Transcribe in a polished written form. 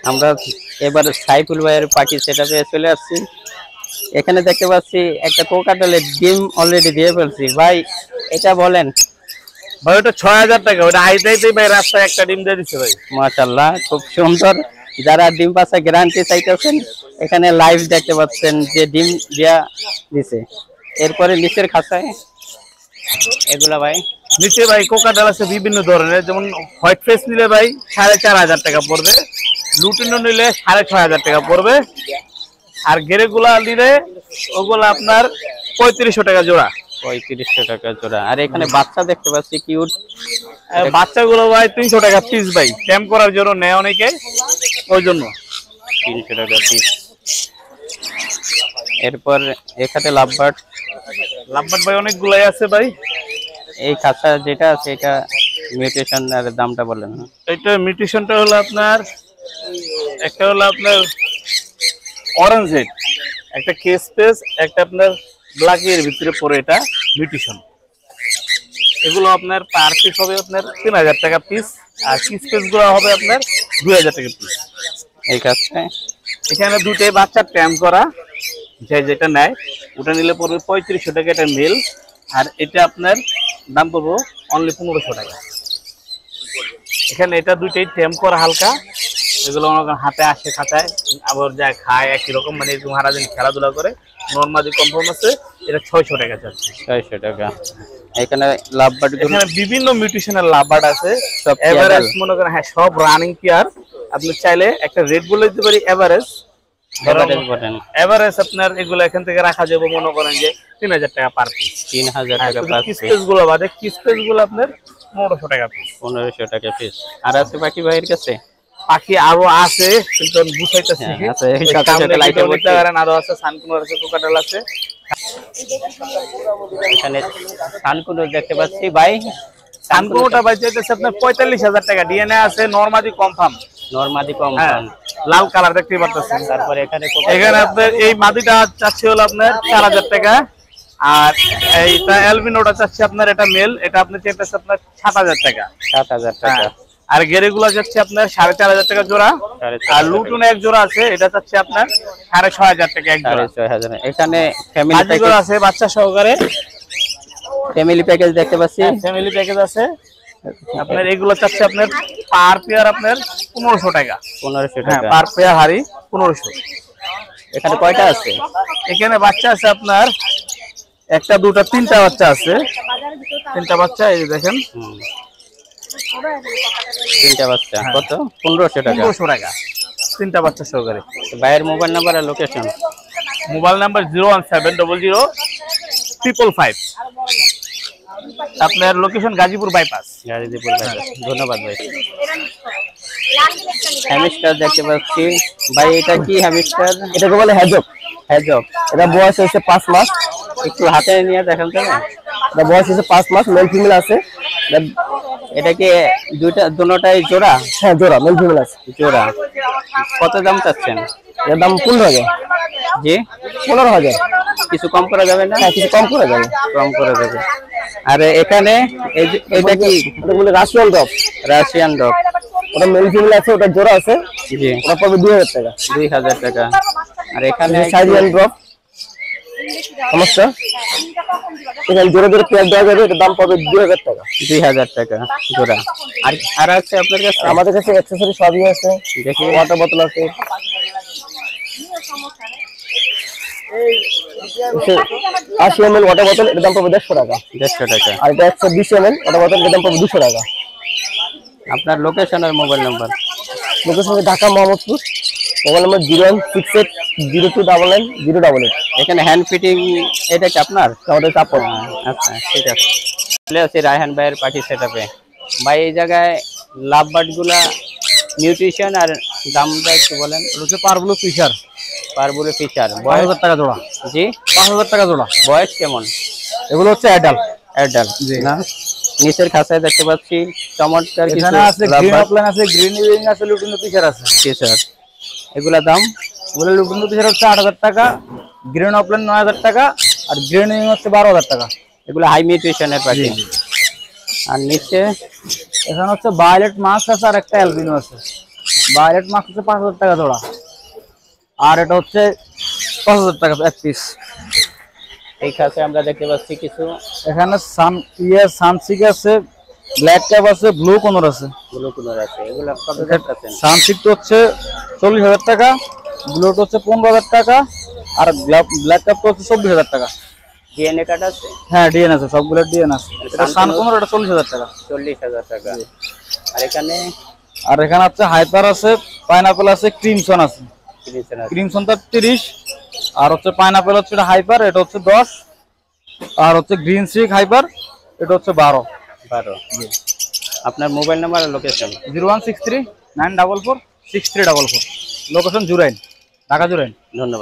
আমরা এবার সাইফুল ভাইয়ের পাখি সেটআপে চলে আসছি। এখানে দেখতে পাচ্ছি একটা কোকাটেলের ডিম অলরেডি দিয়ে ফেলছি। ভাই এটা বলেন ভাই ওটা ৬০০০ টাকা, ওটা আইতে ভাই রাস্তায় একটা ডিম দিয়ে দিচ্ছে ভাই। মাশাআল্লাহ, খুব সুন্দর। যারা ডিম পাশা গ্যারান্টি চাইতেছেন এখানে লাইভ দেখতে পাচ্ছেন যে ডিম দিয়া দিছে। এরপরে নিচের খাঁচায় এগুলা ভাই নিচে ভাই কোকাটেল আছে বিভিন্ন ধরনের, যেমন হোয়াইট ফেস নিলে ভাই ৪৫০০ টাকা পড়বে, লুটিনো নিলে ৬৫০০ টাকা পড়বে, আর গেরেগুলা নিলে ওগুলা আপনার ৩৫০০ টাকা জোড়া। ৩৫০০ টাকা জোড়া। আর এখানে বাচ্চা দেখতে পাচ্ছি কিউট, বাচ্চাগুলো ভাই ৩০০ টাকা পিস ভাই, ট্যাম্প করার জন্য নেয় অনেকে, ওই জন্য ৩০০ টাকা পিস। এরপর এখানে লাভবার্ড ভাই অনেকগুলাই আছে ভাই। এই খাঁচা যেটা আছে এটা মিউটেশন আর দামটা বলেন। এটা মিউটেশনটা হলো আপনার, একটা হলো আপনার অরেঞ্জ হেড, একটা কেস পেস, একটা আপনার ব্ল্যাক এর ভিতরে পড়ে, এটা মিউটেশন। এগুলো আপনার পার পিস হবে আপনার ৩০০০ টাকা পিস, আর কিস পেস গুলো হবে আপনার ২০০০ টাকা পিস। এই কাজটা এখানে দুটোই বাচ্চা ট্যাম্প করা, যেটা নেয় ওটা নিলে পড়বে ৩৫০০ টাকা, এটা মেল। আর এটা আপনার দাম পড়বো অনলি ১৫০০ টাকা। এখানে এটা দুইটাই ট্যাম্প করা হালকা, এগুলো হাতে আসে খাঁচায়, আবার যায় খায় একই রকম, মানে এরকম সারাদিন খেলাধুলা করে। নর্মালি কনফার্ম আছে, এটা ৬০০ টাকা যাচ্ছে। ৬০০ টাকা। এখানে লাভবার্ড, এখানে বিভিন্ন মিউটেশনের লাভবার্ড আছে, সব এভারেজ মনে করেন, হ্যাঁ সব রানিং পেয়ার। আপনি চাইলে একটা রেট বলে দিতে পারি এভারেজ। এভারেজ আপনার এগুলো এখান থেকে রাখা যাবে মনে করেন যে ৩০০০ টাকা পার পিস। ৩০০০ টাকা পার পিস। কিস গুলো বাদে, কিস পেস গুলো আপনার ১৫০০ টাকা পিস। ১৫০০ টাকা পিস। আর আছে পাখি ভাইয়ের কাছে? পাখি আরো আছে কিন্তু আমি বুঝাইতেছি, আরো আছে, সানকুনোর আছে, কোকাটেল আছে। এখানে সানকুনো দেখতে পাচ্ছি ভাই। সানকুনোটা ভাই চাইতেছে আপনার ৪৫০০০ টাকা, ডিএনএ আছে, নরমাদি কনফার্ম। নরমাদি কনফার্ম, লাল কালার দেখতে পাচ্ছেন। তারপরে এখানে আপনার এই মাদিটা চাচ্ছে হলো আপনার ৪০০০ টাকা, আর এইটা অ্যালবিনোটা চাচ্ছে আপনার, এটা মেল, এটা আপনি চাইতেছে আপনার ৭০০০ টাকা। ৭০০০ টাকা। আর গেরেগুলো যাচ্ছে আপনার ৪৫০০ টাকা জোড়া। আর লুটুন এক জোড়া আছে, এটা চাচ্ছে আপনার ৬৫০০ টাকা এক জোড়া। ৬৫০০। এখানে ফ্যামিলি প্যাকেজ আছে, বাচ্চা সহকারে ফ্যামিলি প্যাকেজ দেখতে পাচ্ছি। ফ্যামিলি প্যাকেজ আছে আপনার, এগুলো চাচ্ছে আপনার পার পেয়ার আপনার ১৫০০ টাকা। ১৫০০ টাকা পার পেয়ার হাড়ি ১৫০০। এখানে কয়টা আছে? এখানে বাচ্চা আছে আপনার একটা, দুটা, তিনটা বাচ্চা আছে। তিনটা বাচ্চা, এই দেখেন, তিনটা বাচ্চা। কত? ১৫০০ টাকা। ১৫০০ টাকা তিনটা বাচ্চা সহকারে। ভাইয়ের মোবাইল নাম্বার আর লোকেশন? Mobile number 017000555। আপনার location Gazipur bypass. Gazipur bypass. ধন্যবাদ ভাই। হ্যামস্টার দেখতে পাচ্ছি ভাই, এটা কি হ্যামস্টার? এটাকে বলে হ্যাজক। হ্যাজক। এটা বয়স হয়েছে ৫ মাস। একটু হাতে নিয়ে দেখেন তো। এটা বয়স হয়েছে ৫ মাস, মেল ফিমেল আছে। এটা কি দুটোটাই জোড়া? হ্যাঁ জোড়া, মেল ফিমেল আছে জোড়া। কত দাম চাচ্ছেন? এর দাম ১৫০০০। জি ১৫০০০। কিছু কম করা যাবে না? হ্যাঁ কিছু কম করা যাবে। কম করে দেবে। আর এখানে এটা কি? এটা বলে রাশিয়ান ডগ। Russian dog. ওটা মেল ফিমেল আছে, ওটা জোড়া আছে। জি ওটা পড়বে ২০০০ টাকা। ২০০০ টাকা। আর এখানে সাইরিয়ান ডগ সমস্যা, এখানে জোড়া জোড়া পেয়ার দেওয়া যাবে, এটার দাম পড়বে ২০০০ টাকা। ২০০০ টাকা জোড়া। আর আছে আপনার কাছে? আমাদের কাছে অ্যাকসেসরি সবই আছে। দেখি, ওয়াটার বোতল আছে। ৮০ ml ওয়াটার বোতল, এটার দাম পড়বে ১৫০ টাকা। ১৫০ টাকা। আর এটা ১২০ ml ওয়াটার বোতল, এটার দাম পড়বে ২০০ টাকা। আপনার লোকেশন আর mobile number? Location Dhaka Mohammadpur. Mobile number 01680299088। এখানে হ্যান্ড ফিটিং এটা কি আপনার? আমাদের কাপড়। আচ্ছা ঠিক আছে। চলে আসছি রায়হান ভাইয়ের পাখি সেটআপে। ভাই এই জায়গায় লাভবার্ড গুলা নিউট্রিশন আর দামটা একটু বলেন। হচ্ছে পারবুলো ফিশার। পারবুলো ফিশার ৫০০০ টাকা জোড়া। জি ৫০০০ টাকা জোড়া। বয়স কেমন? এগুলো হচ্ছে অ্যাডাল্ট। অ্যাডাল্ট না? নিচের খাঁচায় দেখতে পাচ্ছি চমৎকার কিছু এখানে আছে, গ্রিন অফলাইন আছে, গ্রিন উইং আছে, লুটিনো ফিশার আছে। ফিশার। এগুলা দাম? এগুলো লুটিনো ফিশার হচ্ছে ৮০০০ টাকা, গ্রিন অফলাইন ৯০০০ টাকা, আর গ্রিন উইং হচ্ছে ১২০০০ টাকা। এগুলো হাই নিউট্রিশনের পাখি। আর নিচে এখানে হচ্ছে ভায়োলেট মাছ আছে, আর একটা অ্যালবিনো আছে। ভায়োলেট মাছ হচ্ছে 5000 টাকা জোড়া, আর এটা হচ্ছে 5000 টাকা এক পিস। এই খাঁচে আমরা দেখতে পাচ্ছি কিছু এখানে সানসিক আছে, ব্ল্যাক ক্যাপ আছে, ব্লু কোনর আছে। ব্লু কালার আছে, এগুলো কত যাচ্ছেন? সানসিক তো হচ্ছে 40000 টাকা, ব্লুটা হচ্ছে 15000 টাকা, আর ব্ল্যাক ক্যাপ তো হচ্ছে 24000 টাকা। ডিএনএ কার্ড আছে? হ্যাঁ ডিএন আছে, সবগুলো ডিএন আছে। এটা সান কোনর, এটা 40000 টাকা। 40000 টাকা। আর এখানে আছে হাইপার আছে, পাইনাপল আছে, ক্রিমসন আছে। ক্রিমসনটা 30, আর হচ্ছে পাইনাপল হচ্ছে এটা হাইপার, এটা হচ্ছে 10, আর হচ্ছে গ্রিন সিক হাইপার, এটা হচ্ছে 12। আপনার মোবাইল নাম্বার আর লোকেশন? 0163 944 6344, লোকেশন জুরাইন, ঢাকা জুরাইন। ধন্যবাদ।